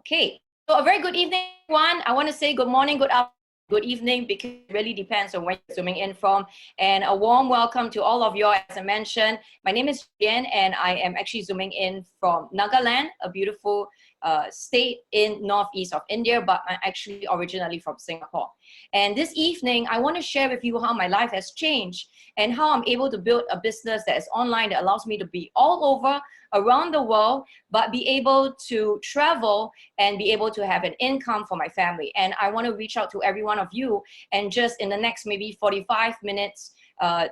Okay, so a very good evening, everyone. I want to say good morning, good afternoon, good evening, because it really depends on where you're zooming in from. And a warm welcome to all of you. As I mentioned, my name is Jeeann, and I am actually zooming in from Nagaland, a beautiful state in northeast of India, but I'm actually originally from Singapore. And this evening, I want to share with you how my life has changed and how I'm able to build a business that is online that allows me to be all over around the world, but be able to travel and be able to have an income for my family. And I want to reach out to every one of you and just in the next maybe 45 minutes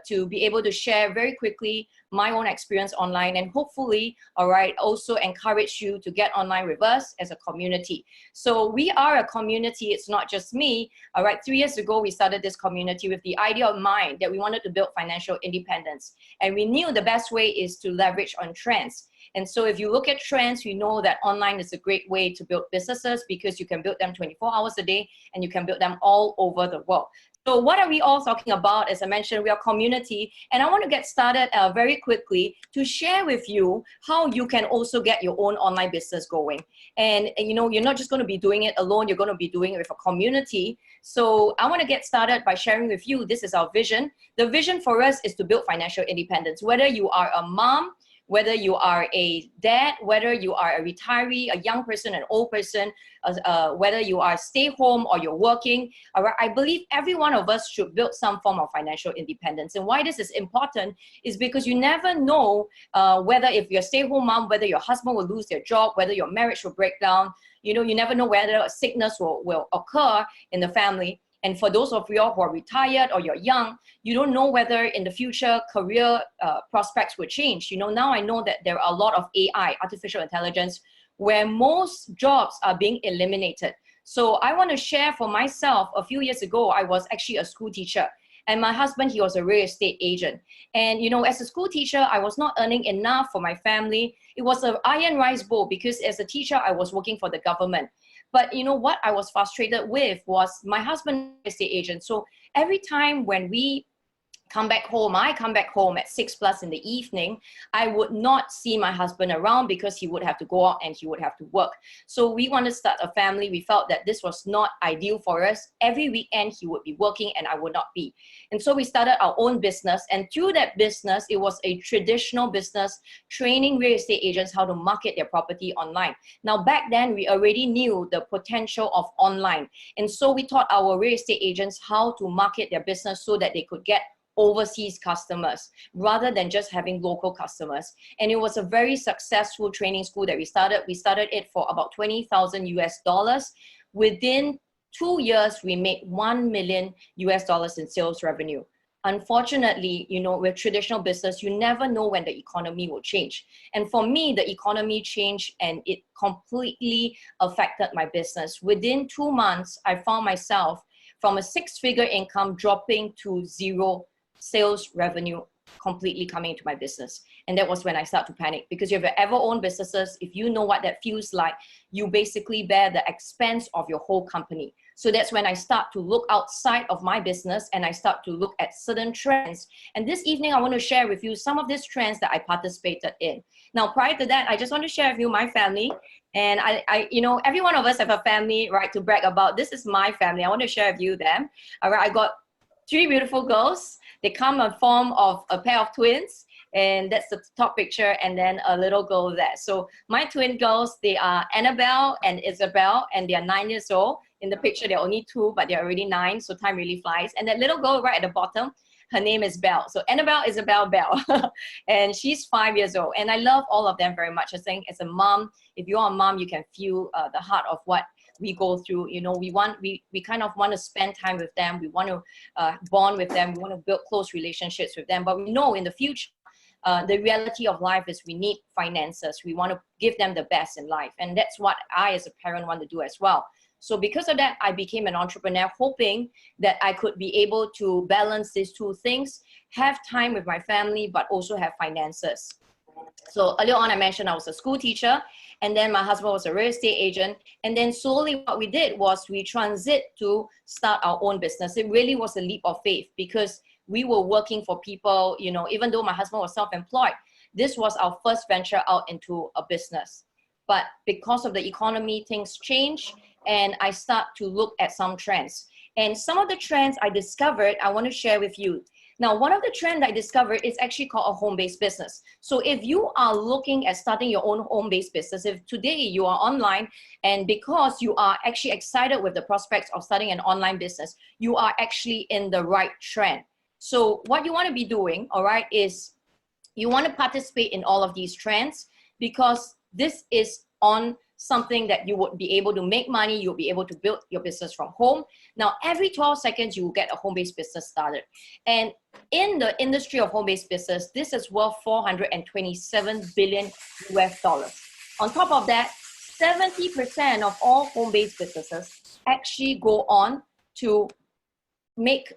to be able to share very quickly my own experience online and hopefully, all right, also encourage you to get online with us as a community. So we are a community, it's not just me, all right. 3 years ago, we started this community with the idea of mind that we wanted to build financial independence. And we knew the best way is to leverage on trends. And so if you look at trends, you know that online is a great way to build businesses because you can build them 24 hours a day and you can build them all over the world. So what are we all talking about? As I mentioned, we are community, and I want to get started very quickly to share with you how you can also get your own online business going. And you know, you're not just going to be doing it alone, you're going to be doing it with a community. So I want to get started by sharing with you, this is our vision. The vision for us is to build financial independence. Whether you are a mom, whether you are a dad, whether you are a retiree, a young person, an old person, whether you are stay home or you're working, I believe every one of us should build some form of financial independence. And why this is important is because you never know whether if you're a stay-home mom, whether your husband will lose their job, whether your marriage will break down. You know, you never know whether a sickness will occur in the family. And for those of you who are retired or you're young, you don't know whether in the future career prospects will change. You know, now I know that there are a lot of AI, artificial intelligence, where most jobs are being eliminated. So I want to share for myself, a few years ago, I was actually a school teacher. And my husband, he was a real estate agent. And, you know, as a school teacher, I was not earning enough for my family. It was an iron rice bowl because as a teacher, I was working for the government. But you know what I was frustrated with was my husband is the agent. So every time when we come back home, I come back home at 6+ in the evening, I would not see my husband around because he would have to go out and he would have to work. So we wanted to start a family. We felt that this was not ideal for us. Every weekend he would be working and I would not be. And so we started our own business. And through that business, it was a traditional business, training real estate agents how to market their property online. Now back then, we already knew the potential of online. And so we taught our real estate agents how to market their business so that they could get overseas customers rather than just having local customers. And it was a very successful training school that we started. We started it for about $20,000. Within 2 years, we made $1 million in sales revenue. Unfortunately, you know, with traditional business, you never know when the economy will change. And for me, the economy changed and it completely affected my business. Within 2 months, I found myself from a 6-figure income dropping to 0 sales revenue completely coming into my business. And that was when I started to panic, because if you've ever owned businesses, if you know what that feels like, you basically bear the expense of your whole company. So that's when I start to look outside of my business and I start to look at certain trends. And this evening, I want to share with you some of these trends that I participated in. Now, prior to that, I just want to share with you my family. And you know, every one of us have a family, right, to brag about. This is my family. I want to share with you them. All right, I got 3 beautiful girls. They come in form of a pair of twins, and that's the top picture, and then a little girl there. So my twin girls, they are Annabelle and Isabel, and they are 9 years old. In the picture, they're only 2, but they're already 9, so time really flies. And that little girl right at the bottom, her name is Belle. So Annabelle, Isabel, Belle. And she's 5 years old. And I love all of them very much. I think as a mom, if you're a mom, you can feel the heart of what we go through. You know, we kind of want to spend time with them. We want to bond with them. We want to build close relationships with them. But we know in the future, the reality of life is we need finances. We want to give them the best in life. And that's what I as a parent want to do as well. So because of that, I became an entrepreneur, hoping that I could be able to balance these 2 things, have time with my family, but also have finances. So earlier on, I mentioned I was a school teacher, and then my husband was a real estate agent. And then slowly what we did was we transit to start our own business. It really was a leap of faith because we were working for people, you know, even though my husband was self-employed, this was our first venture out into a business. but because of the economy, things change, and I start to look at some trends. And some of the trends I discovered, I want to share with you. Now, one of the trends I discovered is actually called a home-based business. So if you are looking at starting your own home-based business, if today you are online and because you are actually excited with the prospects of starting an online business, you are actually in the right trend. So what you want to be doing, all right, is you want to participate in all of these trends because this is on something that you would be able to make money, you'll be able to build your business from home. Now, every 12 seconds, you will get a home-based business started. And in the industry of home-based business, this is worth 427 billion US dollars. On top of that, 70% of all home-based businesses actually go on to make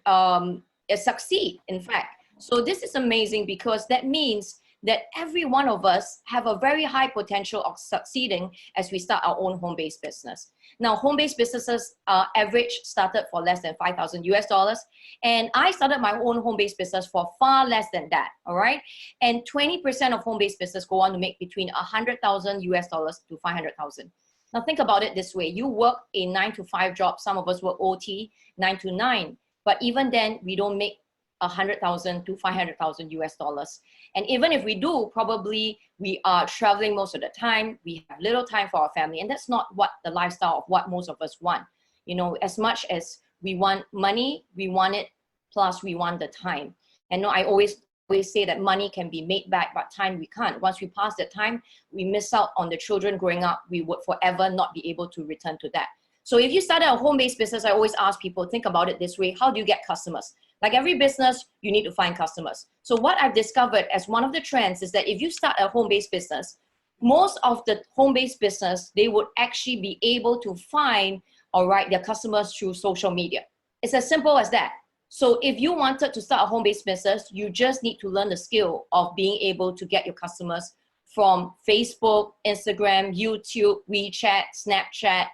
succeed, in fact. So this is amazing because that means that every one of us have a very high potential of succeeding as we start our own home-based business. Now, home-based businesses average started for less than 5,000 US dollars. And I started my own home-based business for far less than that, all right? And 20% of home-based business go on to make between 100,000 US dollars to 500,000. Now, think about it this way. You work a 9-to-5 job. Some of us work OT, 9 to 9. But even then, we don't make 100,000 to 500,000 US dollars. And even if we do, probably we are traveling most of the time. We have little time for our family. And that's not what the lifestyle of what most of us want. You know, as much as we want money, we want it, plus we want the time. And no, I always say that money can be made back, but time we can't. Once we pass that time, we miss out on the children growing up. We would forever not be able to return to that. So if you started a home-based business, I always ask people, think about it this way. How do you get customers? Like every business, you need to find customers. So what I've discovered as one of the trends is that if you start a home-based business, most of the home-based business, they would actually be able to find, all right, their customers through social media. It's as simple as that. So if you wanted to start a home-based business, you just need to learn the skill of being able to get your customers from Facebook, Instagram, YouTube, WeChat, Snapchat,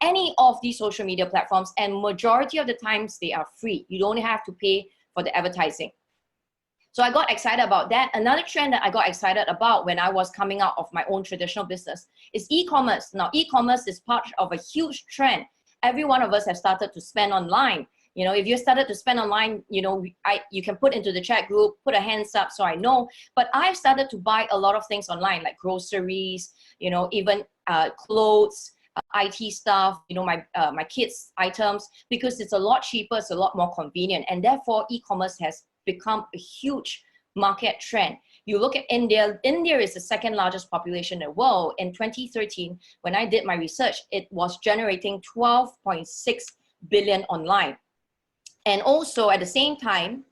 any of these social media platforms, and majority of the times they are free. You don't have to pay for the advertising. So I got excited about that. Another trend that I got excited about when I was coming out of my own traditional business is e-commerce. Now, e-commerce is part of a huge trend. Every one of us have started to spend online. You know, if you started to spend online, you know, you can put into the chat group, put a hands up so I know. But I've started to buy a lot of things online, like groceries, you know, even clothes, IT stuff, you know, my kids' items, because it's a lot cheaper, it's a lot more convenient. And therefore, e-commerce has become a huge market trend. You look at India, India is the second largest population in the world. In 2013, when I did my research, it was generating 12.6 billion online. And also at the same time,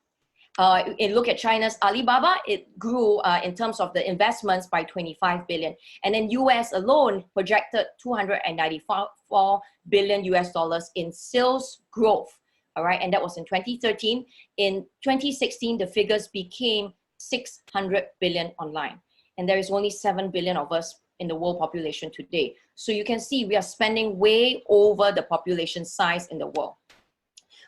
look at China's Alibaba, it grew in terms of the investments by 25 billion. And then US alone projected 294 billion US dollars in sales growth. All right, and that was in 2013. In 2016, the figures became 600 billion online. And there is only 7 billion of us in the world population today. So you can see we are spending way over the population size in the world.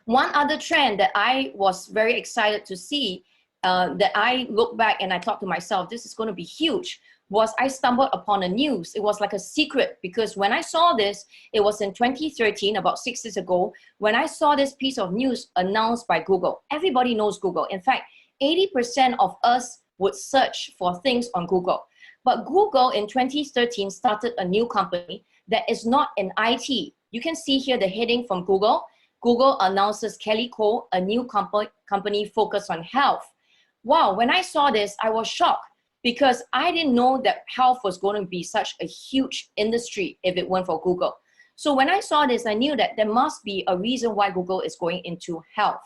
One other trend that I was very excited to see, that I look back and I thought to myself, this is going to be huge, was I stumbled upon a news. It was like a secret, because when I saw this, it was in 2013, about 6 years ago, when I saw this piece of news announced by Google. Everybody knows Google. In fact, 80% of us would search for things on Google. But Google in 2013 started a new company that is not in IT. You can see here the heading from Google. Google announces Kelly Co, a new company focused on health. Wow, when I saw this, I was shocked because I didn't know that health was going to be such a huge industry if it weren't for Google. So when I saw this, I knew that there must be a reason why Google is going into health.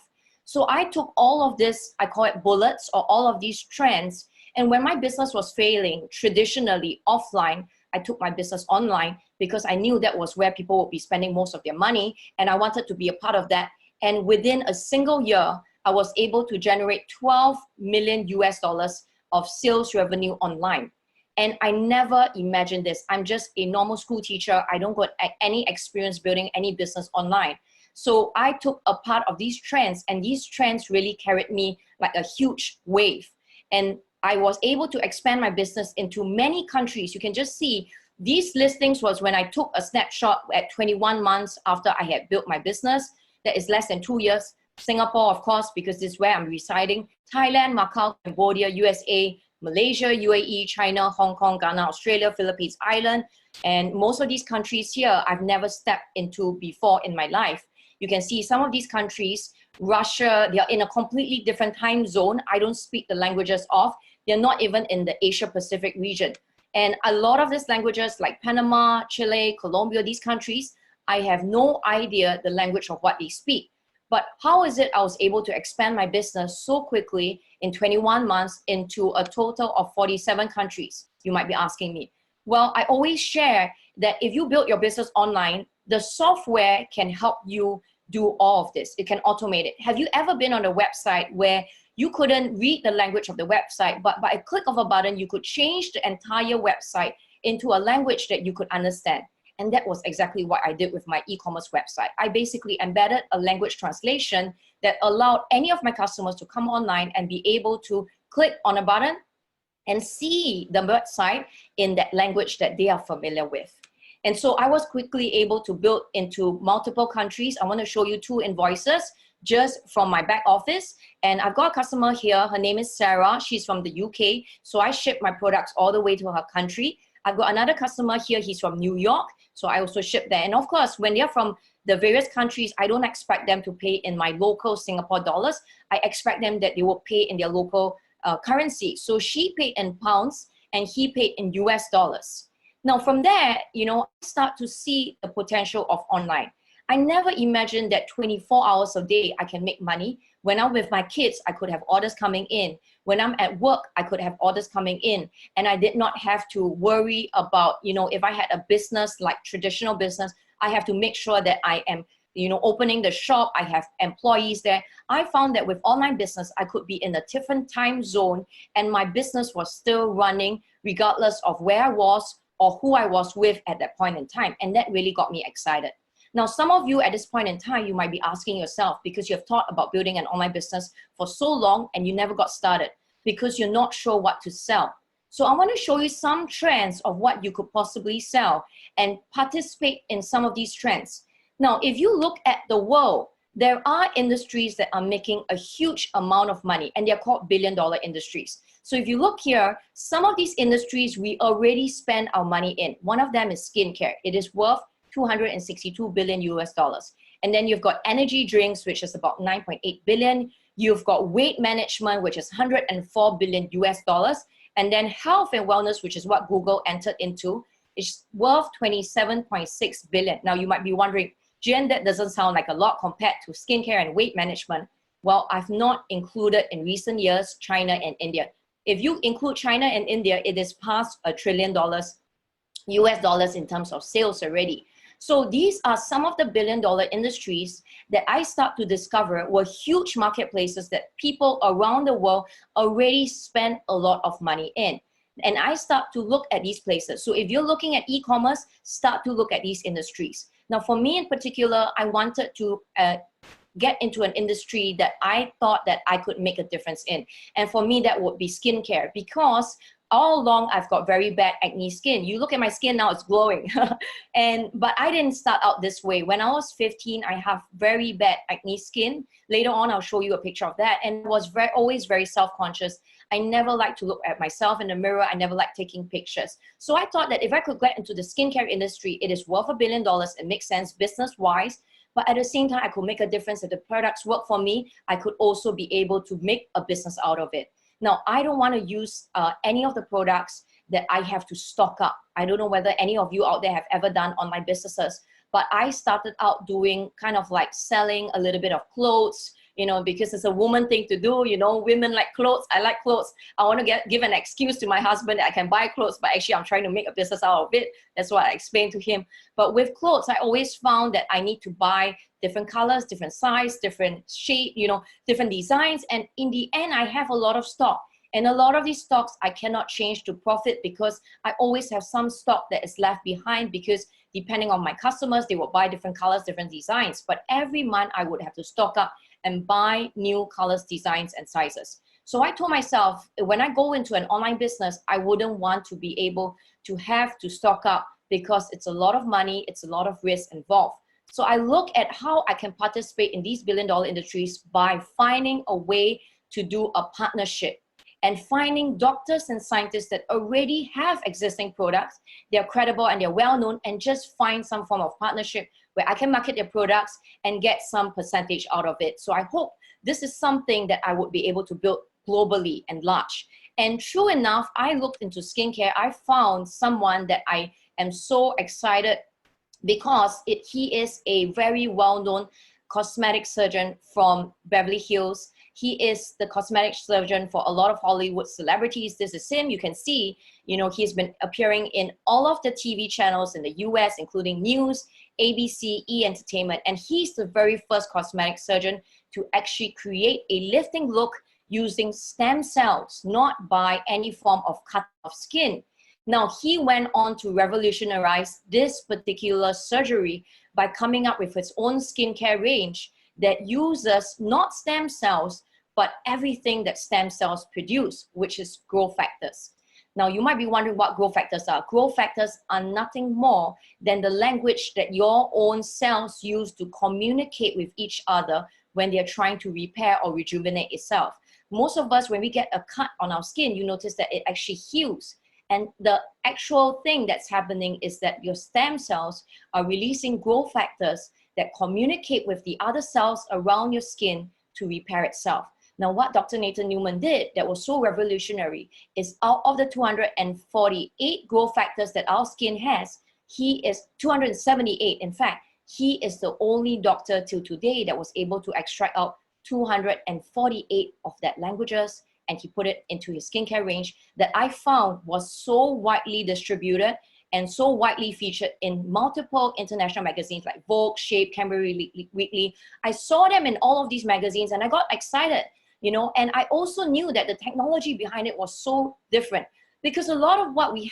So I took all of this, I call it bullets, or all of these trends. And when my business was failing traditionally offline, I took my business online because I knew that was where people would be spending most of their money, and I wanted to be a part of that. And within a single year, I was able to generate 12 million US dollars of sales revenue online. And I never imagined this. I'm just a normal school teacher. I don't got any experience building any business online. So I took a part of these trends, and these trends really carried me like a huge wave. And I was able to expand my business into many countries. You can just see These listings was when I took a snapshot at 21 months after I had built my business. That is less than 2 years. Singapore, of course, because this is where I'm residing. Thailand, Macau, Cambodia, USA, Malaysia, UAE, China, Hong Kong, Ghana, Australia, Philippines, Ireland. And most of these countries here, I've never stepped into before in my life. You can see some of these countries, Russia, they are in a completely different time zone. I don't speak the languages of. They're not even in the Asia Pacific region. And a lot of these languages like Panama, Chile, Colombia, these countries, I have no idea the language of what they speak. But how is it I was able to expand my business so quickly in 21 months into a total of 47 countries? You might be asking me. Well, I always share that if you build your business online, the software can help you do all of this. It can automate it. Have you ever been on a website where you couldn't read the language of the website, but by a click of a button, you could change the entire website into a language that you could understand? And that was exactly what I did with my e-commerce website. I basically embedded a language translation that allowed any of my customers to come online and be able to click on a button and see the website in that language that they are familiar with. And so I was quickly able to build into multiple countries. I want to show you 2 invoices just from my back office. And I've got a customer here. Her name is Sarah. She's from the UK. So I ship my products all the way to her country. I've got another customer here. He's from New York. So I also ship there. And of course, when they're from the various countries, I don't expect them to pay in my local Singapore dollars. I expect them that they will pay in their local currency. So she paid in pounds and he paid in US dollars. Now from there, you know, I start to see the potential of online. I never imagined that 24 hours a day I can make money. When I'm with my kids, I could have orders coming in. When I'm at work, I could have orders coming in. And I did not have to worry about, you know, if I had a business like traditional business, I have to make sure that I am, you know, opening the shop. I have employees there. I found that with online business, I could be in a different time zone and my business was still running regardless of where I was or who I was with at that point in time. And that really got me excited. Now, some of you at this point in time, you might be asking yourself because you have thought about building an online business for so long and you never got started because you're not sure what to sell. So I want to show you some trends of what you could possibly sell and participate in some of these trends. Now, if you look at the world, there are industries that are making a huge amount of money and they're called billion-dollar industries. So if you look here, some of these industries we already spend our money in. One of them is skincare. It is worth 262 billion US dollars. And then you've got energy drinks, which is about 9.8 billion. You've got weight management, which is 104 billion US dollars. And then health and wellness, which is what Google entered into, is worth 27.6 billion. Now you might be wondering, Jeeann, that doesn't sound like a lot compared to skincare and weight management. Well, I've not included in recent years China and India. If you include China and India, it is past $1 trillion US dollars in terms of sales already. So these are some of the billion-dollar industries that I start to discover were huge marketplaces that people around the world already spend a lot of money in. And I start to look at these places. So if you're looking at e-commerce, start to look at these industries. Now, for me in particular, I wanted to get into an industry that I thought that I could make a difference in. And for me, that would be skincare, because all along I've got very bad acne skin. You look at my skin now, it's glowing. But I didn't start out this way. When I was 15, I have very bad acne skin. Later on, I'll show you a picture of that. And was always very self-conscious. I never liked to look at myself in the mirror. I never liked taking pictures. So I thought that if I could get into the skincare industry, it is worth $1 billion. It makes sense business-wise. But at the same time, I could make a difference. If the products work for me, I could also be able to make a business out of it. Now, I don't want to use any of the products that I have to stock up. I don't know whether any of you out there have ever done online businesses, but I started out doing kind of like selling a little bit of clothes, you know, because it's a woman thing to do, you know, women like clothes, I like clothes. I want to give an excuse to my husband that I can buy clothes, but actually I'm trying to make a business out of it. That's what I explained to him. But with clothes, I always found that I need to buy different colors, different size, different shape, you know, different designs. And in the end, I have a lot of stock. And a lot of these stocks I cannot change to profit because I always have some stock that is left behind, because depending on my customers, they will buy different colors, different designs. But every month I would have to stock up and buy new colors, designs, and sizes. So I told myself, when I go into an online business, I wouldn't want to be able to have to stock up because it's a lot of money, it's a lot of risk involved. So I look at how I can participate in these billion-dollar industries by finding a way to do a partnership and finding doctors and scientists that already have existing products, they're credible and they're well-known, and just find some form of partnership where I can market their products and get some percentage out of it. So I hope this is something that I would be able to build globally and large. And true enough, I looked into skincare. I found someone that I am so excited because he is a very well-known cosmetic surgeon from Beverly Hills. He is the cosmetic surgeon for a lot of Hollywood celebrities. This is him. You can see, he's been appearing in all of the TV channels in the US, including News, ABC, E! Entertainment. And he's the very first cosmetic surgeon to actually create a lifting look using stem cells, not by any form of cut of skin. Now, he went on to revolutionize this particular surgery by coming up with his own skincare range that uses not stem cells, but everything that stem cells produce, which is growth factors. Now, you might be wondering what growth factors are. Growth factors are nothing more than the language that your own cells use to communicate with each other when they're trying to repair or rejuvenate itself. Most of us, when we get a cut on our skin, you notice that it actually heals. And the actual thing that's happening is that your stem cells are releasing growth factors that communicate with the other cells around your skin to repair itself. Now, what Dr. Nathan Newman did that was so revolutionary is out of the 248 growth factors that our skin has, he is 278. In fact, he is the only doctor till today that was able to extract out 248 of that languages, and he put it into his skincare range that I found was so widely distributed and so widely featured in multiple international magazines like Vogue, Shape, Camberry Weekly. I saw them in all of these magazines and I got excited, and I also knew that the technology behind it was so different because a lot of what we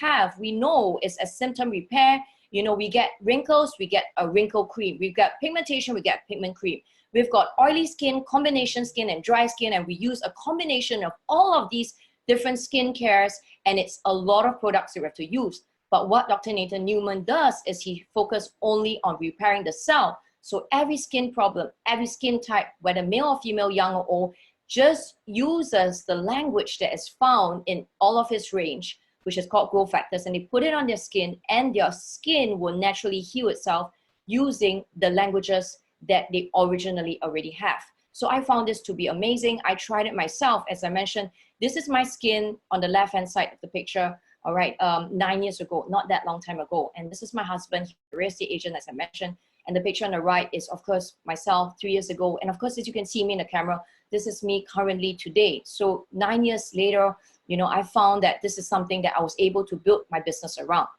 know is a symptom repair. We get wrinkles, we get a wrinkle cream. We've got pigmentation, we get pigment cream. We've got oily skin, combination skin, and dry skin, and we use a combination of all of these different skin cares, and it's a lot of products that we have to use. But what Dr. Nathan Newman does is he focuses only on repairing the cell. So every skin problem, every skin type, whether male or female, young or old, just uses the language that is found in all of his range, which is called growth factors, and they put it on their skin, and their skin will naturally heal itself using the languages that they originally already have. So I found this to be amazing. I tried it myself. As I mentioned, this is my skin on the left-hand side of the picture, all right, 9 years ago, not that long time ago. And this is my husband, he's a real estate agent, as I mentioned. And the picture on the right is, of course, myself 3 years ago. And of course, as you can see me in the camera, this is me currently today. So 9 years later, I found that this is something that I was able to build my business around.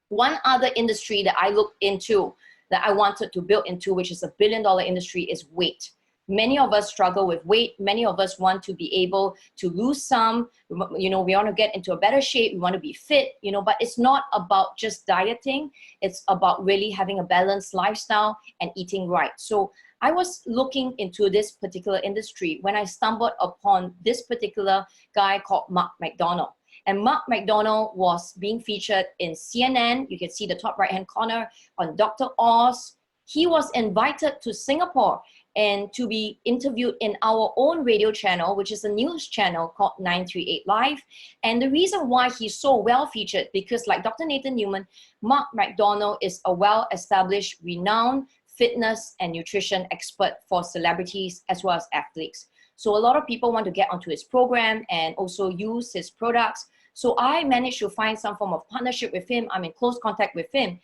One other industry that I looked into that I wanted to build into, which is a billion-dollar industry, is weight. Many of us struggle with weight. Many of us want to be able to lose some, we want to get into a better shape. We want to be fit, but it's not about just dieting. It's about really having a balanced lifestyle and eating right. So I was looking into this particular industry when I stumbled upon this particular guy called Mark McDonald. And Mark McDonald was being featured in CNN. You can see the top right-hand corner on Dr. Oz. He was invited to Singapore and to be interviewed in our own radio channel, which is a news channel called 938 Live. And the reason why he's so well featured, because like Dr. Nathan Newman, Mark McDonald is a well-established, renowned fitness and nutrition expert for celebrities as well as athletes. So a lot of people want to get onto his program and also use his products. So I managed to find some form of partnership with him. I'm in close contact with him.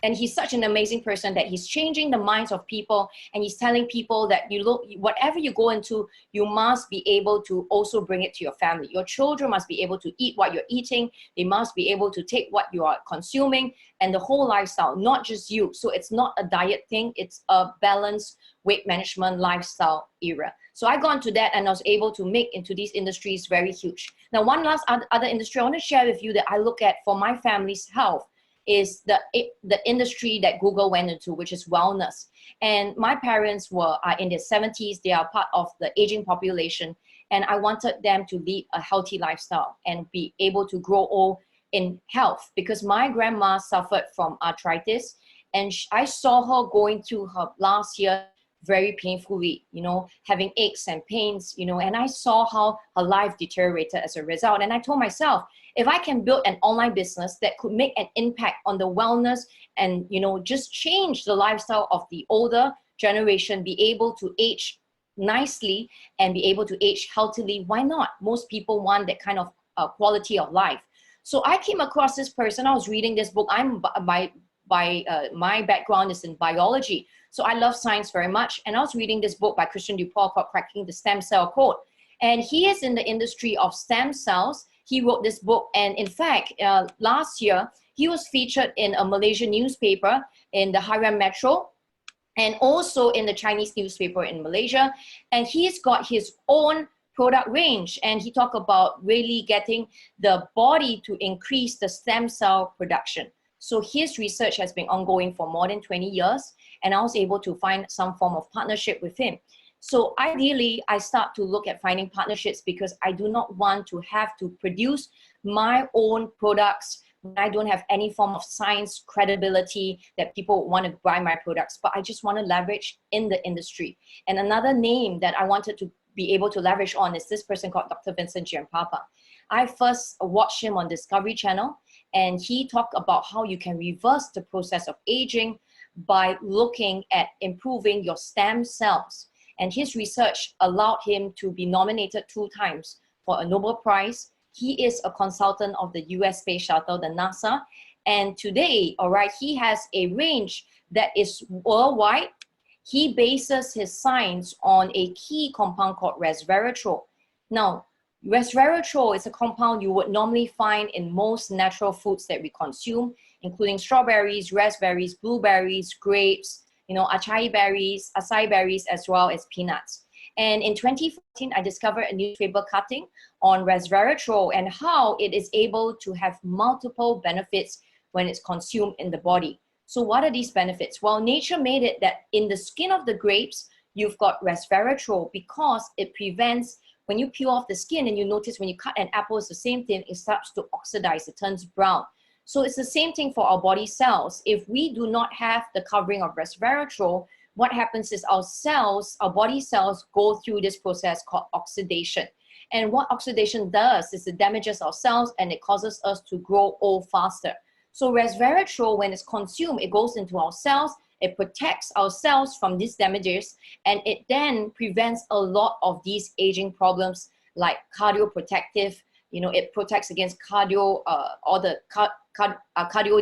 And he's such an amazing person that he's changing the minds of people, and he's telling people that whatever you go into, you must be able to also bring it to your family. Your children must be able to eat what you're eating. They must be able to take what you are consuming, and the whole lifestyle, not just you. So it's not a diet thing. It's a balanced weight management lifestyle era. So I got into that, and I was able to make into these industries very huge. Now, one last other industry I want to share with you that I look at for my family's health is the industry that Google went into, which is wellness. And my parents are in their 70s. They are part of the aging population. And I wanted them to lead a healthy lifestyle and be able to grow old in health, because my grandma suffered from arthritis, and I saw her going through her last year very painfully, having aches and pains, and I saw how her life deteriorated as a result. And I told myself, if I can build an online business that could make an impact on the wellness and, just change the lifestyle of the older generation, be able to age nicely and be able to age healthily, why not? Most people want that kind of quality of life. So I came across this person. I was reading this book. My background is in biology, so I love science very much. And I was reading this book by Christian Dupaul called Cracking the Stem Cell Code. And he is in the industry of stem cells. He wrote this book, and in fact, last year he was featured in a Malaysian newspaper in the Harian Metro, and also in the Chinese newspaper in Malaysia. And he's got his own product range, and he talked about really getting the body to increase the stem cell production. So his research has been ongoing for more than 20 years, and I was able to find some form of partnership with him. So ideally, I start to look at finding partnerships because I do not want to have to produce my own products when I don't have any form of science credibility that people want to buy my products, but I just want to leverage in the industry. And another name that I wanted to be able to leverage on is this person called Dr. Vincent Jeeann. I first watched him on Discovery Channel, and he talked about how you can reverse the process of aging by looking at improving your stem cells. And his research allowed him to be nominated 2 times for a Nobel Prize. He is a consultant of the US Space Shuttle, the NASA. And today, all right, he has a range that is worldwide. He bases his science on a key compound called resveratrol. Now, resveratrol is a compound you would normally find in most natural foods that we consume, including strawberries, raspberries, blueberries, grapes, acai berries, as well as peanuts. And in 2014, I discovered a newspaper cutting on resveratrol and how it is able to have multiple benefits when it's consumed in the body. So what are these benefits? Well, nature made it that in the skin of the grapes, you've got resveratrol because it prevents, when you peel off the skin, and you notice when you cut an apple, it's the same thing, it starts to oxidize, it turns brown. So it's the same thing for our body cells. If we do not have the covering of resveratrol, what happens is our cells, our body cells, go through this process called oxidation. And what oxidation does is it damages our cells and it causes us to grow old faster. So resveratrol, when it's consumed, it goes into our cells, it protects our cells from these damages, and it then prevents a lot of these aging problems like cardioprotective. It protects against cardio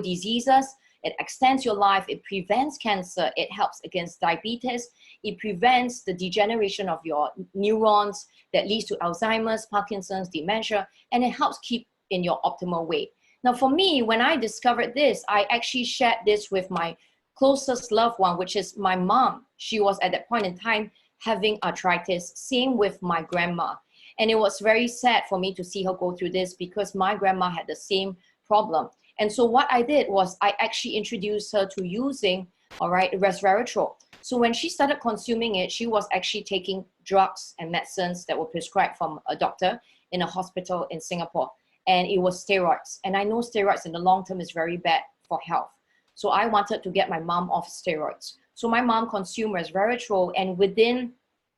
diseases. It extends your life. It prevents cancer. It helps against diabetes. It prevents the degeneration of your neurons that leads to Alzheimer's, Parkinson's, dementia, and it helps keep in your optimal weight. Now, for me, when I discovered this, I actually shared this with my closest loved one, which is my mom. She was at that point in time having arthritis. Same with my grandma. And it was very sad for me to see her go through this because my grandma had the same problem. And so what I did was I actually introduced her to using, resveratrol. So when she started consuming it, she was actually taking drugs and medicines that were prescribed from a doctor in a hospital in Singapore. And it was steroids. And I know steroids in the long term is very bad for health. So I wanted to get my mom off steroids. So my mom consumed resveratrol, and within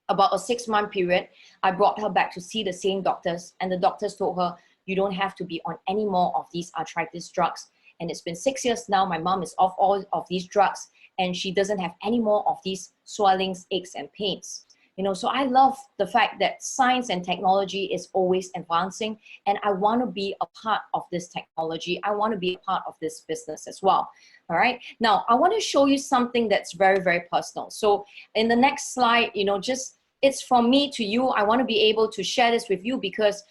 about a 6-month period, I brought her back to see the same doctors, and the doctors told her, you don't have to be on any more of these arthritis drugs. And it's been 6 years now, my mom is off all of these drugs, and she doesn't have any more of these swellings, aches, and pains. So I love the fact that science and technology is always advancing, and I want to be a part of this technology. I want to be a part of this business as well. All right. Now, I want to show you something that's very, very personal. So in the next slide, it's from me to you. I want to be able to share this with you because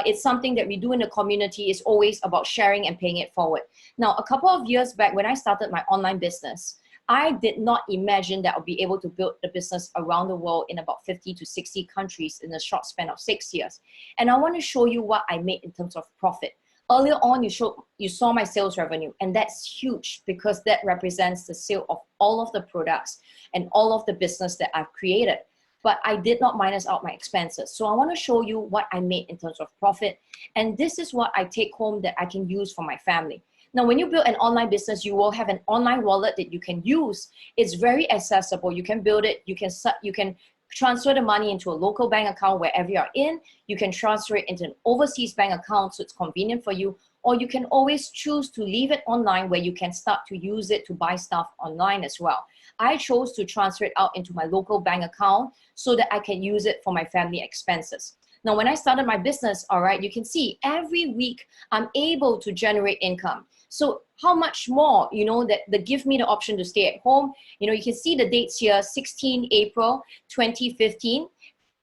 it's something that we do in the community. Is always about sharing and paying it forward. Now, a couple of years back when I started my online business, I did not imagine that I'll be able to build the business around the world in about 50 to 60 countries in a short span of 6 years. And I want to show you what I made in terms of profit. Earlier on, you saw my sales revenue, and that's huge because that represents the sale of all of the products and all of the business that I've created. but I did not minus out my expenses. So I want to show you what I made in terms of profit. And this is what I take home that I can use for my family. Now, when you build an online business, you will have an online wallet that you can use. It's very accessible. You can build it. You can transfer the money into a local bank account wherever you're in. You can transfer it into an overseas bank account, so it's convenient for you. Or you can always choose to leave it online where you can start to use it to buy stuff online as well. I chose to transfer it out into my local bank account so that I can use it for my family expenses. Now, when I started my business, all right, you can see every week I'm able to generate income. So how much more, that they give me the option to stay at home. You can see the dates here, 16 April 2015,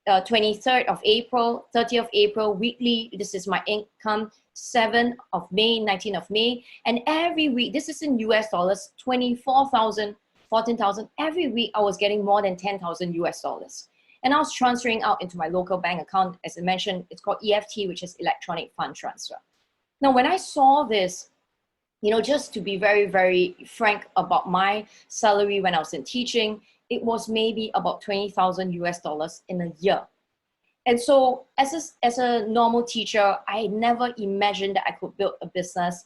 23rd of April, 30th of April, weekly. This is my income, 7th of May, 19th of May. And every week, this is in US dollars, 24,000, 14,000. Every week, I was getting more than 10,000 US dollars. And I was transferring out into my local bank account. As I mentioned, it's called EFT, which is electronic fund transfer. Now, when I saw this, just to be very, very frank about my salary when I was in teaching, it was maybe about 20,000 US dollars in a year. And so as a normal teacher, I never imagined that I could build a business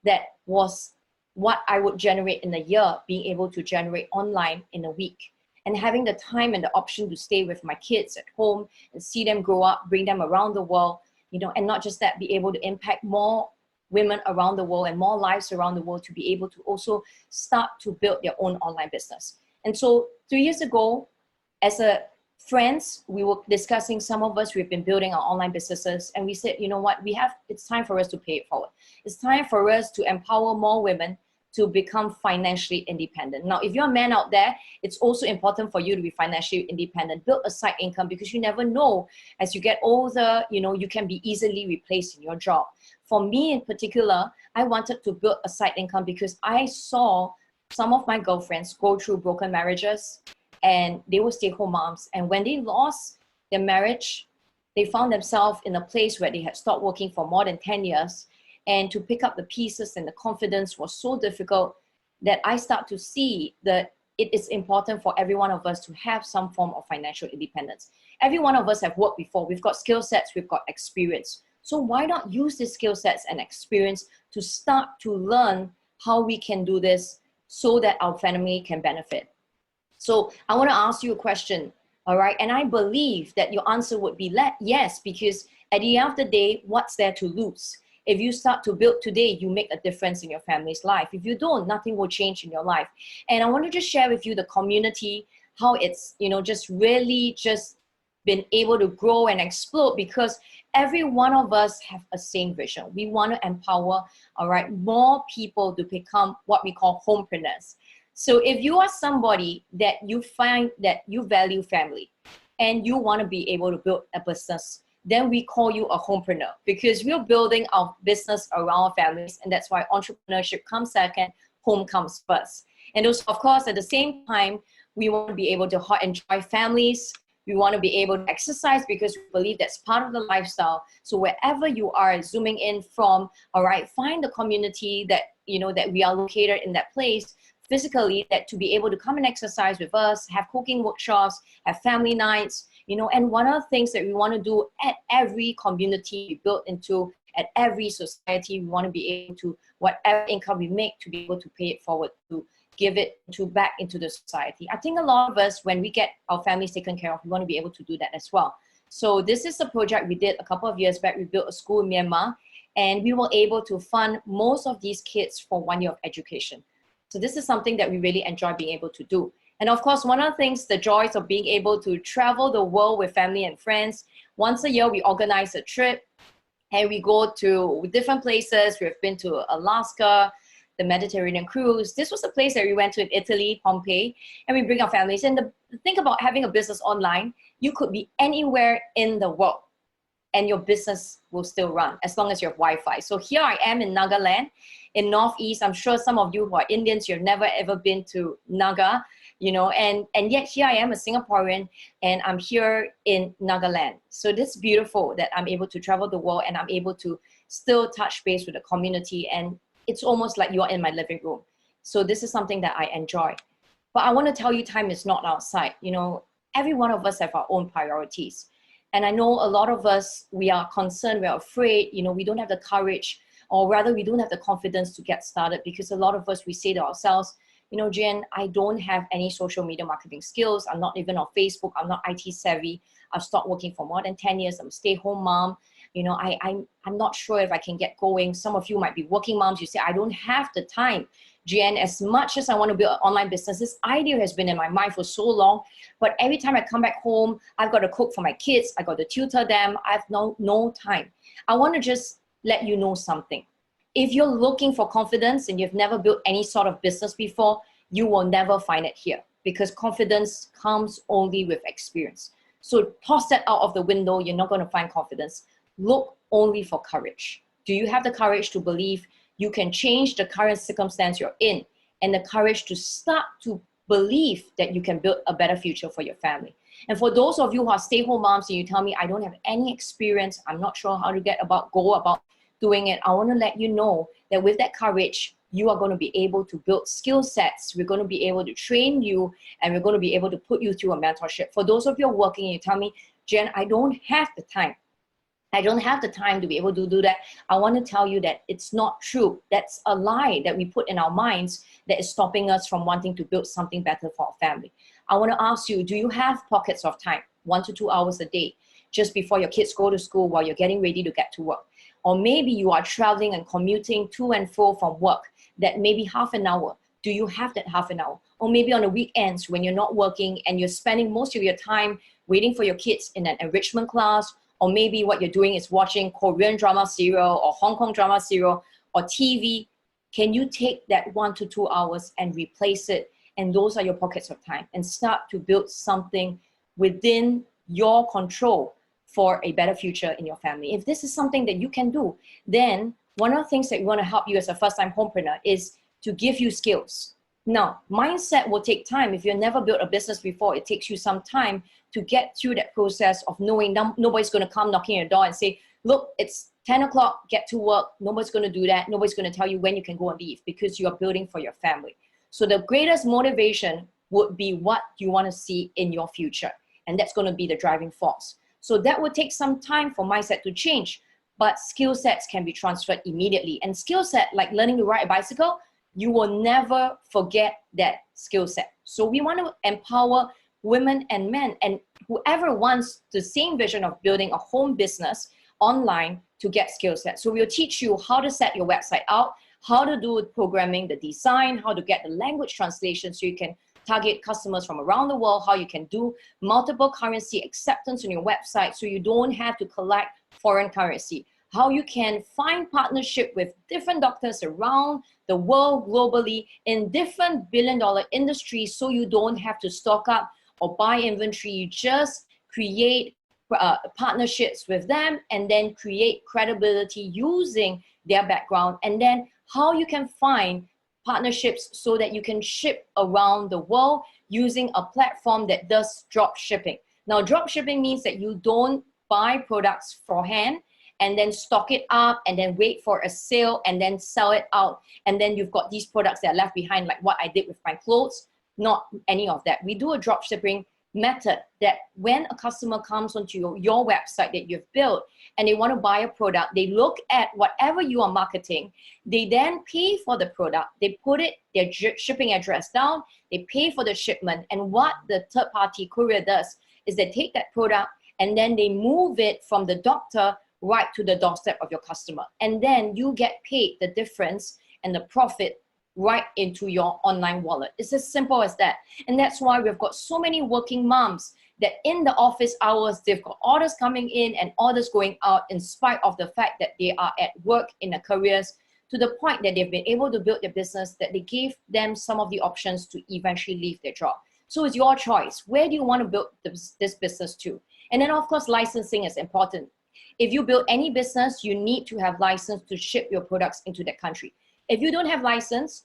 that was what I would generate in a year, being able to generate online in a week. And having the time and the option to stay with my kids at home and see them grow up, bring them around the world, and not just that, be able to impact more women around the world and more lives around the world to be able to also start to build their own online business. And so 3 years ago, as a friends, we were discussing, some of us, we've been building our online businesses, and we said, you know what, it's time for us to pay it forward. It's time for us to empower more women to become financially independent. Now, if you're a man out there, it's also important for you to be financially independent. Build a side income, because you never know, as you get older, you can be easily replaced in your job. For me in particular, I wanted to build a side income because I saw some of my girlfriends go through broken marriages, and they were stay-at-home moms. And when they lost their marriage, they found themselves in a place where they had stopped working for more than 10 years. And to pick up the pieces and the confidence was so difficult that I start to see that it is important for every one of us to have some form of financial independence. Every one of us have worked before. We've got skill sets, we've got experience. So why not use these skill sets and experience to start to learn how we can do this so that our family can benefit? So I want to ask you a question, all right? And I believe that your answer would be yes, because at the end of the day, what's there to lose? If you start to build today, you make a difference in your family's life. If you don't, nothing will change in your life. And I want to just share with you the community, how it's, just really just been able to grow and explode, because every one of us have a same vision. We want to empower, all right, more people to become what we call homepreneurs. So if you are somebody that you find that you value family and you want to be able to build a business, then we call you a homepreneur, because we're building our business around our families. And that's why entrepreneurship comes second, home comes first. And also, of course, at the same time, we want to be able to enjoy families. We want to be able to exercise, because we believe that's part of the lifestyle. So wherever you are zooming in from, all right, find the community that, that we are located in that place physically, that to be able to come and exercise with us, have cooking workshops, have family nights, and one of the things that we want to do at every community we build into, at every society, we want to be able to, whatever income we make, to be able to pay it forward, to give it back into the society. I think a lot of us, when we get our families taken care of, we want to be able to do that as well. So this is a project we did a couple of years back. We built a school in Myanmar, and we were able to fund most of these kids for 1 year of education. So this is something that we really enjoy being able to do. And of course, one of the things, the joys of being able to travel the world with family and friends. Once a year, we organize a trip and we go to different places. We've been to Alaska, the Mediterranean cruise. This was the place that we went to in Italy, Pompeii, and we bring our families. And the thing about having a business online, you could be anywhere in the world and your business will still run as long as you have Wi-Fi. So here I am in Nagaland, in Northeast. I'm sure some of you who are Indians, you've never ever been to Naga, and yet here I am, a Singaporean, and I'm here in Nagaland. So this is beautiful that I'm able to travel the world and I'm able to still touch base with the community, and it's almost like you're in my living room. So this is something that I enjoy. But I want to tell you, time is not outside. every one of us have our own priorities. And I know a lot of us, we are concerned, we're afraid, we don't have the courage, or rather we don't have the confidence to get started, because a lot of us, we say to ourselves, Jeeann, I don't have any social media marketing skills. I'm not even on Facebook. I'm not IT savvy. I've stopped working for more than 10 years. I'm a stay-home mom. I'm not sure if I can get going. Some of you might be working moms. You say, I don't have the time. Jeeann, as much as I want to build an online business, this idea has been in my mind for so long. But every time I come back home, I've got to cook for my kids. I got to tutor them. I have no time. I want to just let you know something. If you're looking for confidence and you've never built any sort of business before, you will never find it here, because confidence comes only with experience. So toss that out of the window. You're not going to find confidence. Look only for courage. Do you have the courage to believe you can change the current circumstance you're in, and the courage to start to believe that you can build a better future for your family? And for those of you who are stay-home moms and you tell me, I don't have any experience, I'm not sure how to go about doing it, I want to let you know that with that courage, you are going to be able to build skill sets. We're going to be able to train you, and we're going to be able to put you through a mentorship. For those of you who are working and you tell me, Jeeann, I don't have the time. I don't have the time to be able to do that. I want to tell you that it's not true. That's a lie that we put in our minds that is stopping us from wanting to build something better for our family. I want to ask you, do you have pockets of time, 1 to 2 hours a day, just before your kids go to school, while you're getting ready to get to work? Or maybe you are traveling and commuting to and fro from work, that maybe half an hour. Do you have that half an hour? Or maybe on the weekends when you're not working and you're spending most of your time waiting for your kids in an enrichment class, or maybe what you're doing is watching Korean drama serial or Hong Kong drama serial or TV. Can you take that 1 to 2 hours and replace it? And those are your pockets of time, and start to build something within your control for a better future in your family. If this is something that you can do, then one of the things that we want to help you as a first-time homepreneur is to give you skills. Now, mindset will take time. If you've never built a business before, it takes you some time to get through that process of knowing nobody's going to come knocking your door and say, look, it's 10 o'clock, get to work. Nobody's going to do that. Nobody's going to tell you when you can go and leave, because you are building for your family. So the greatest motivation would be what you want to see in your future. And that's going to be the driving force. So that would take some time for mindset to change, but skill sets can be transferred immediately. And skill set, like learning to ride a bicycle, you will never forget that skill set. So we want to empower women and men, and whoever wants the same vision of building a home business online to get skill sets. So we'll teach you how to set your website out, how to do programming, the design, how to get the language translation so you can target customers from around the world, how you can do multiple currency acceptance on your website so you don't have to collect foreign currency, how you can find partnership with different doctors around the world globally in different billion-dollar industries so you don't have to stock up or buy inventory. You just create partnerships with them and then create credibility using their background, and then how you can find partnerships so that you can ship around the world using a platform that does drop shipping. Now, drop shipping means that you don't buy products for hand and then stock it up and then wait for a sale and then sell it out. And then you've got these products that are left behind, like what I did with my clothes. Not any of that. We do a drop shipping method that when a customer comes onto your website that you've built and they want to buy a product, they look at whatever you are marketing, they then pay for the product, they put it, their shipping address down, they pay for the shipment, and what the third-party courier does is they take that product and then they move it from the doctor right to the doorstep of your customer, and then you get paid the difference and the profit right into your online wallet. It's as simple as that. And that's why we've got so many working moms that in the office hours, they've got orders coming in and orders going out in spite of the fact that they are at work in their careers, to the point that they've been able to build their business, that they gave them some of the options to eventually leave their job. So it's your choice. Where do you want to build this business to? And then of course, licensing is important. If you build any business, you need to have license to ship your products into that country. If you don't have license,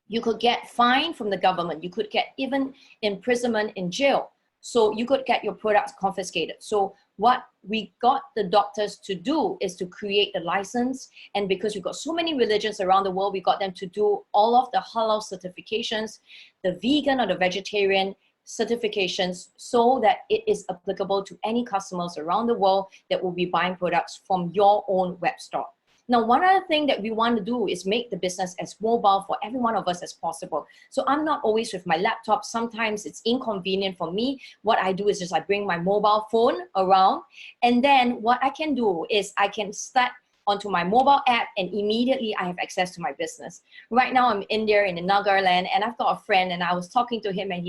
you could get fined from the government. You could get even imprisonment in jail. So you could get your products confiscated. So what we got the doctors to do is to create the license. And because we've got so many religions around the world, we got them to do all of the halal certifications, the vegan or the vegetarian certifications so that it is applicable to any customers around the world that will be buying products from your own web store. Now, one other thing that we want to do is make the business as mobile for every one of us as possible. So I'm not always with my laptop. Sometimes it's inconvenient for me. What I do is just I bring my mobile phone around, and then what I can do is I can start onto my mobile app and immediately I have access to my business. Right now I'm in there in the Nagaland, and I've got a friend and I was talking to him, and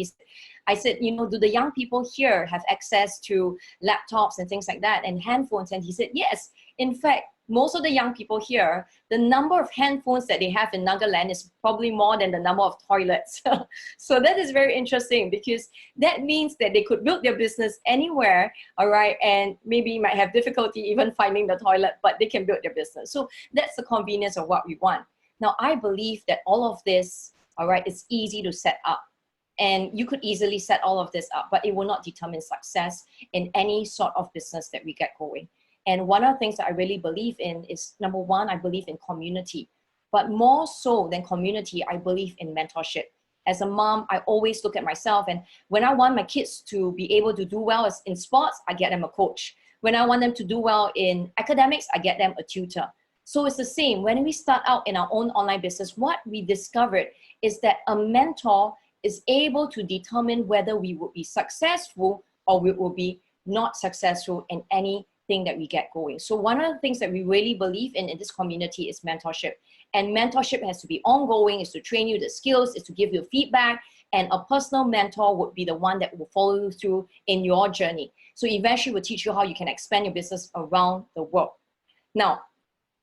I said, you know, do the young people here have access to laptops and things like that and handphones? And he said, yes. In fact, most of the young people here, the number of handphones that they have in Nagaland is probably more than the number of toilets. So that is very interesting, because that means that they could build their business anywhere, all right, and maybe might have difficulty even finding the toilet, but they can build their business. So that's the convenience of what we want. Now, I believe that all of this, all right, is easy to set up. And you could easily set all of this up, but it will not determine success in any sort of business that we get going. And one of the things that I really believe in is, number one, I believe in community. But more so than community, I believe in mentorship. As a mom, I always look at myself, and when I want my kids to be able to do well in sports, I get them a coach. When I want them to do well in academics, I get them a tutor. So it's the same. When we start out in our own online business, what we discovered is that a mentor is able to determine whether we will be successful or we will be not successful in anything that we get going. So one of the things that we really believe in this community is mentorship. And mentorship has to be ongoing, is to train you the skills, is to give you feedback, and a personal mentor would be the one that will follow you through in your journey. So eventually will teach you how you can expand your business around the world. Now,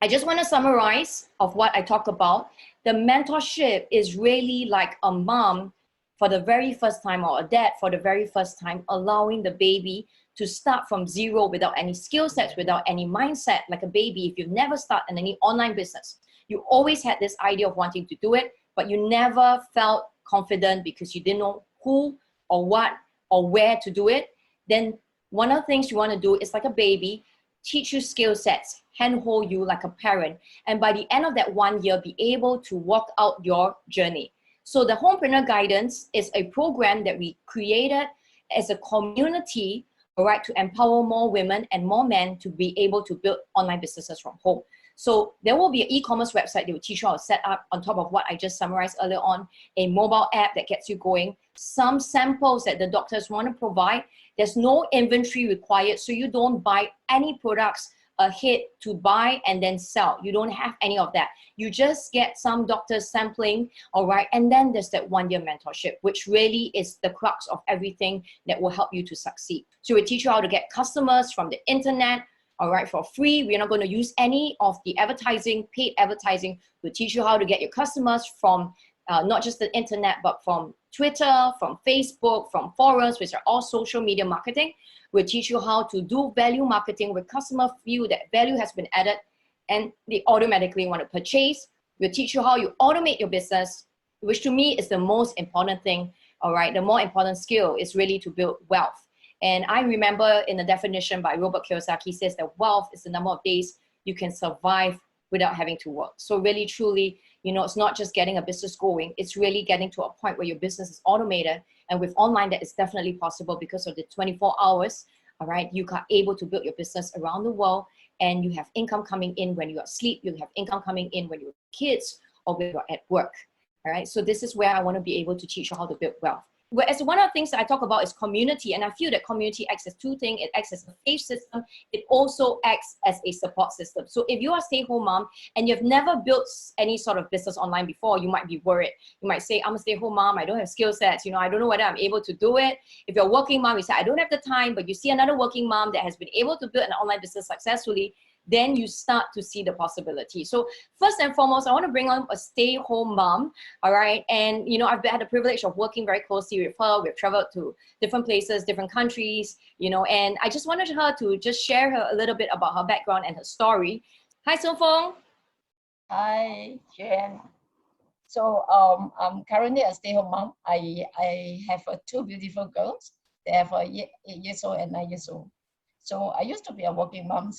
I just want to summarize of what I talked about. The mentorship is really like a mom for the very first time, or a dad for the very first time, allowing the baby to start from zero without any skill sets, without any mindset, like a baby. If you've never started any online business, you always had this idea of wanting to do it, but you never felt confident because you didn't know who or what or where to do it. Then one of the things you want to do is, like a baby, teach you skill sets, handhold you like a parent, and by the end of that 1 year, be able to walk out your journey. So the Homepreneur Guidance is a program that we created as a community, all right, to empower more women and more men to be able to build online businesses from home. So there will be an e-commerce website that will teach you how to set up, on top of what I just summarized earlier on, a mobile app that gets you going, some samples that the doctors want to provide. There's no inventory required, so you don't buy any products ahead to buy and then sell. You don't have any of that. You just get some doctors sampling, all right? And then there's that 1 year mentorship, which really is the crux of everything that will help you to succeed. So we teach you how to get customers from the internet, all right, for free. We're not going to use any of the advertising, paid advertising. We'll teach you how to get your customers from not just the internet, but from Twitter, from Facebook, from forums, which are all social media marketing. We'll teach you how to do value marketing where customers feel that value has been added and they automatically want to purchase. We'll teach you how you automate your business, which to me is the most important thing, all right? The more important skill is really to build wealth. And I remember in the definition by Robert Kiyosaki says that wealth is the number of days you can survive without having to work. So really, truly, you know, it's not just getting a business going, it's really getting to a point where your business is automated. And with online, that is definitely possible because of the 24 hours, all right? You are able to build your business around the world, and you have income coming in when you are asleep, you have income coming in when you're kids or when you're at work, all right? So this is where I want to be able to teach you how to build wealth. Whereas one of the things that I talk about is community, and I feel that community acts as two things. It acts as a faith system. It also acts as a support system. So if you are a stay-at-home mom and you've never built any sort of business online before, you might be worried. You might say, I'm a stay-at-home mom, I don't have skill sets, you know, I don't know whether I'm able to do it. If you're a working mom, you say, I don't have the time, but you see another working mom that has been able to build an online business successfully, then you start to see the possibility. So first and foremost, I want to bring on a stay-at-home mom, all right? And, you know, I've had the privilege of working very closely with her. We've traveled to different places, different countries, you know, and I just wanted her to just share a little bit about her background and her story. Hi, Sun Feng. Hi, Jeeann. So I'm currently a stay-at-home mom. I have two beautiful girls. They have 8 years old and 9 years old. So I used to be a working mom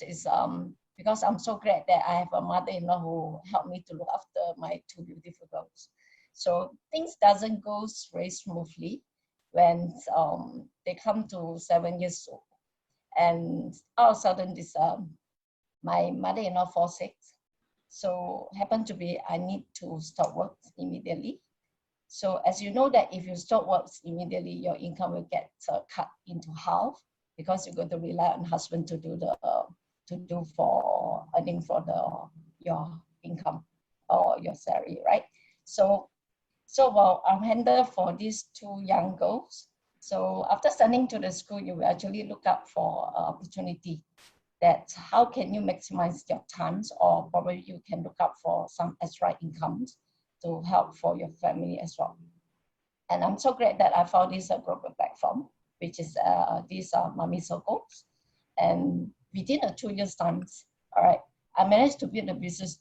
because I'm so glad that I have a mother-in-law who helped me to look after my two beautiful girls. So things doesn't go very smoothly. when they come to 7 years old. And all of a sudden, this my mother-in-law fall sick. So happened to be I need to stop work immediately. So as you know that if you stop work immediately, your income will get cut into half because you're going to rely on husband to do the for earning for your income or your salary, right? So while I'm handle for these two young girls, so after sending to the school, you will actually look up for opportunity that how can you maximize your times, or probably you can look up for some extra incomes to help for your family as well. And I'm so glad that I found this global platform, which is these Mommy Circles. And within a 2 years time, all right, I managed to build a business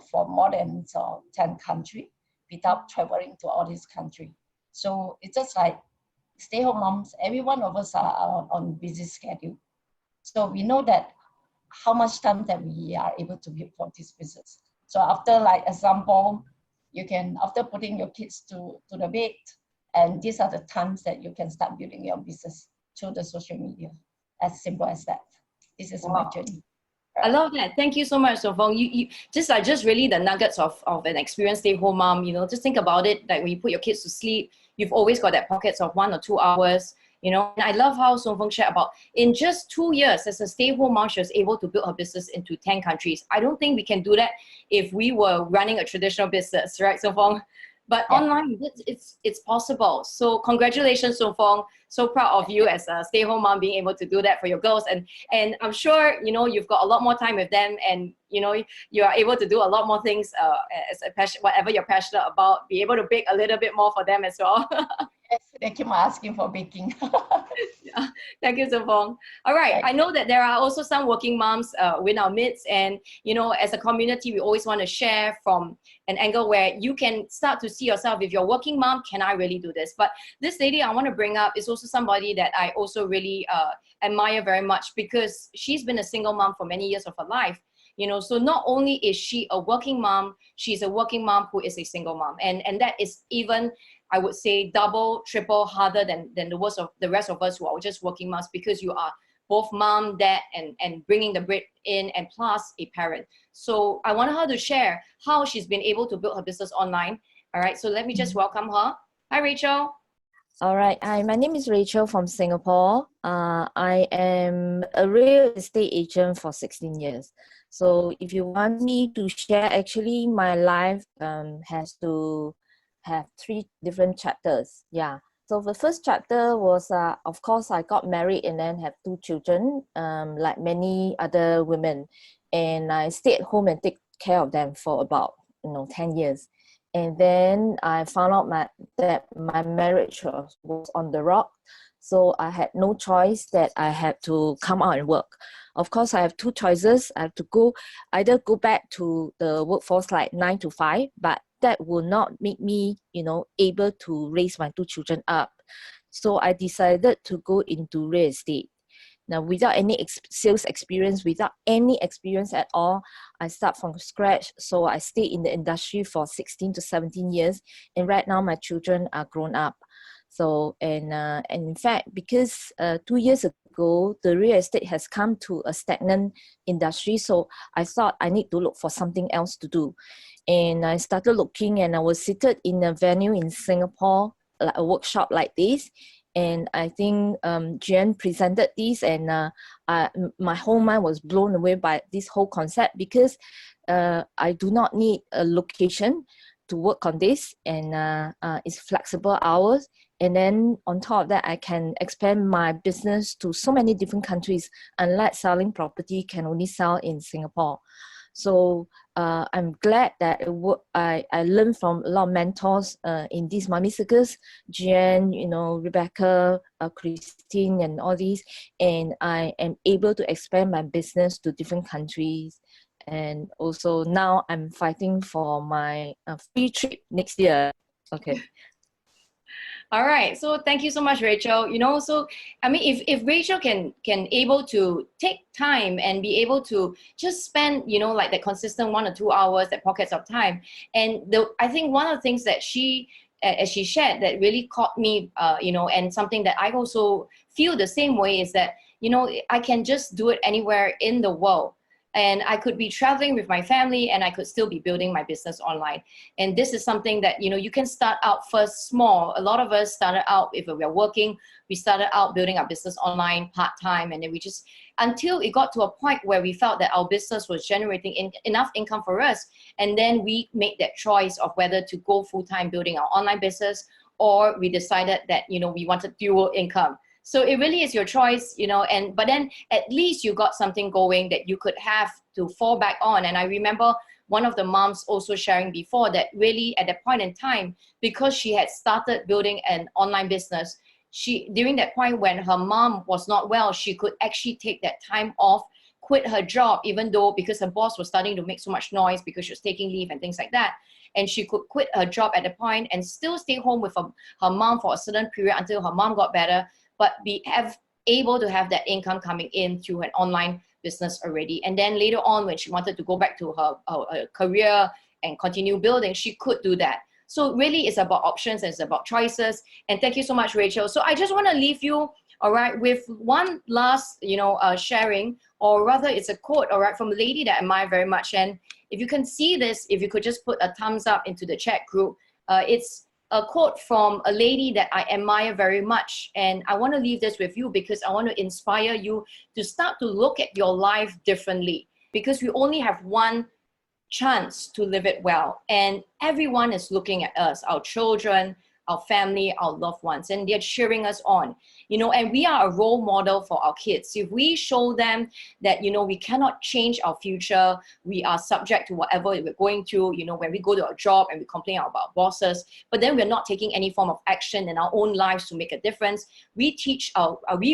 for more than 10 countries without traveling to all these countries. So it's just like stay-home moms, every one of us are on busy schedule. So we know that how much time that we are able to build for this business. So after, like example, you can, after putting your kids to the bed, and these are the times that you can start building your business through the social media. As simple as that. This is my journey. I love that. Thank you so much, Sopong. You just really the nuggets of an experienced stay-home mom. You know, just think about it. Like when you put your kids to sleep, you've always got that pockets of 1 or 2 hours. You know, and I love how Sopong shared about in just 2 years as a stay-home mom, she was able to build her business into 10 countries. I don't think we can do that if we were running a traditional business, right, Sopong? But Yeah. online, it's possible. So congratulations, Sopong. So proud of you as a stay-home mom being able to do that for your girls. And I'm sure, you know, you've got a lot more time with them, and, you know, you are able to do a lot more things as a passion, whatever you're passionate about, be able to bake a little bit more for them as well. Yes, they keep asking for baking. Yeah. Thank you, Sopong. All right. I know that there are also some working moms in our midst, and, you know, as a community, we always want to share from an angle where you can start to see yourself, if you're working mom, can I really do this? But this lady I want to bring up is also somebody that I also really admire very much, because she's been a single mom for many years of her life. You know, so not only is she a working mom, she's a working mom who is a single mom. And that is even, I would say, double, triple harder than the rest of us who are just working moms, because you are both mom, dad, and bringing the bread in, and plus a parent. So I want her to share how she's been able to build her business online. All right, so let me just welcome her. Hi, Rachel. All right. Hi, my name is Rachel from Singapore. I am a real estate agent for 16 years. So if you want me to share, actually my life has to have 3 different chapters. Yeah. So the first chapter was, of course, I got married and then have 2 children, like many other women. And I stayed at home and take care of them for about, 10 years. And then I found out that my marriage was on the rock. So I had no choice, that I had to come out and work. Of course, I have 2 choices. I have to either go back to the workforce like 9 to 5, but that will not make me, able to raise my 2 children up. So I decided to go into real estate. Now, without any sales experience, without any experience at all, I start from scratch. So I stayed in the industry for 16 to 17 years. And right now, my children are grown up. So, and in fact, because 2 years ago, the real estate has come to a stagnant industry. So I thought I need to look for something else to do. And I started looking, and I was seated in a venue in Singapore, like a workshop like this. And I think Jeeann presented this, and my whole mind was blown away by this whole concept, because I do not need a location to work on this, and it's flexible hours. And then on top of that, I can expand my business to so many different countries, unlike selling property can only sell in Singapore. So I'm glad that I learned from a lot of mentors in these mommy circles, Jeeann, Rebecca, Christine, and all these. And I am able to expand my business to different countries. And also now I'm fighting for my free trip next year. Okay. All right. So thank you so much, Rachel. So I mean, if Rachel can able to take time and be able to just spend, like that consistent 1 or 2 hours, that pockets of time. And I think one of the things that she as she shared, that really caught me, you know, and something that I also feel the same way is that, you know, I can just do it anywhere in the world. And I could be traveling with my family and I could still be building my business online. And this is something that, you know, you can start out first small. A lot of us started out, if we are working, we started out building our business online part-time. And then we just, until it got to a point where we felt that our business was generating enough income for us. And then we made that choice of whether to go full-time building our online business, or we decided that, you know, we wanted dual income. So it really is your choice, you know, but then at least you got something going that you could have to fall back on. And I remember one of the moms also sharing before that really at that point in time, because she had started building an online business, during that point when her mom was not well, she could actually take that time off, quit her job, even though because her boss was starting to make so much noise because she was taking leave and things like that. And she could quit her job at the point and still stay home with her mom for a certain period until her mom got better, but be able to have that income coming in through an online business already. And then later on, when she wanted to go back to her career and continue building, she could do that. So really it's about options and it's about choices. And thank you so much, Rachel. So I just want to leave you, all right, with one last, you know, sharing, or rather it's a quote, all right, from a lady that I admire very much. And if you can see this, if you could just put a thumbs up into the chat group, it's a quote from a lady that I admire very much. And I want to leave this with you because I want to inspire you to start to look at your life differently, because we only have one chance to live it well. And everyone is looking at us, our children, our family, our loved ones, and they're cheering us on, you know, and we are a role model for our kids. If we show them that, you know, we cannot change our future, we are subject to whatever we're going through, you know, when we go to a job and we complain about bosses, but then we're not taking any form of action in our own lives to make a difference, we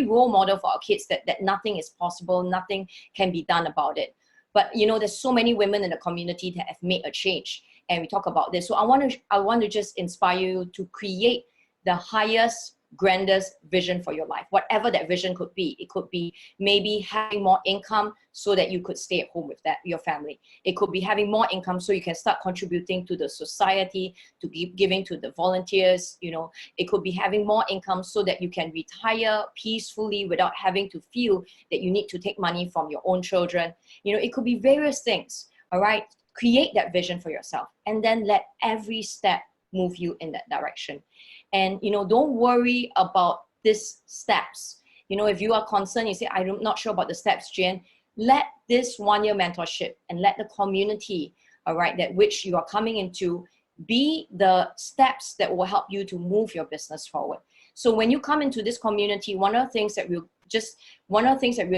role model for our kids that nothing is possible, nothing can be done about it. But, you know, there's so many women in the community that have made a change. And we talk about this. So I want to just inspire you to create the highest, grandest vision for your life, whatever that vision could be. It could be maybe having more income so that you could stay at home with your family. It could be having more income so you can start contributing to the society, to giving to the volunteers, you know. It could be having more income so that you can retire peacefully without having to feel that you need to take money from your own children. You know, it could be various things, all right? Create that vision for yourself and then let every step move you in that direction. And, you know, don't worry about these steps. You know, if you are concerned, you say, I'm not sure about the steps, Jeeann, let this 1-year mentorship and let the community, all right, that which you are coming into be the steps that will help you to move your business forward. So when you come into this community, one of the things that we'll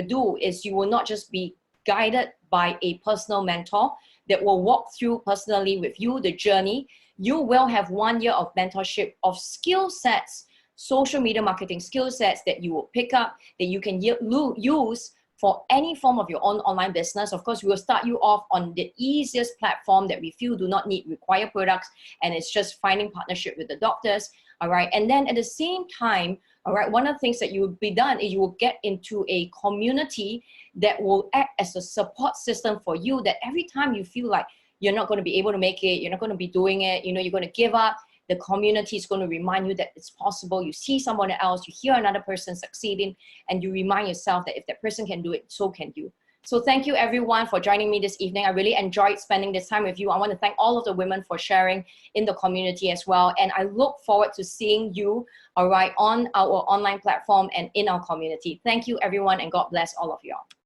do is you will not just be guided by a personal mentor that will walk through personally with you the journey. You will have 1 year of mentorship of skill sets, social media marketing skill sets that you will pick up, that you can use for any form of your own online business. Of course, we will start you off on the easiest platform that we feel do not require products, and it's just finding partnership with the doctors, all right? And then at the same time, all right, one of the things that you will be done is you will get into a community that will act as a support system for you, that every time you feel like you're not going to be able to make it, you're not going to be doing it, you know, you're going to give up, the community is going to remind you that it's possible. You see someone else, you hear another person succeeding, and you remind yourself that if that person can do it, so can you. So thank you everyone for joining me this evening. I really enjoyed spending this time with you. I want to thank all of the women for sharing in the community as well. And I look forward to seeing you, all right, on our online platform and in our community. Thank you everyone, and God bless all of you all.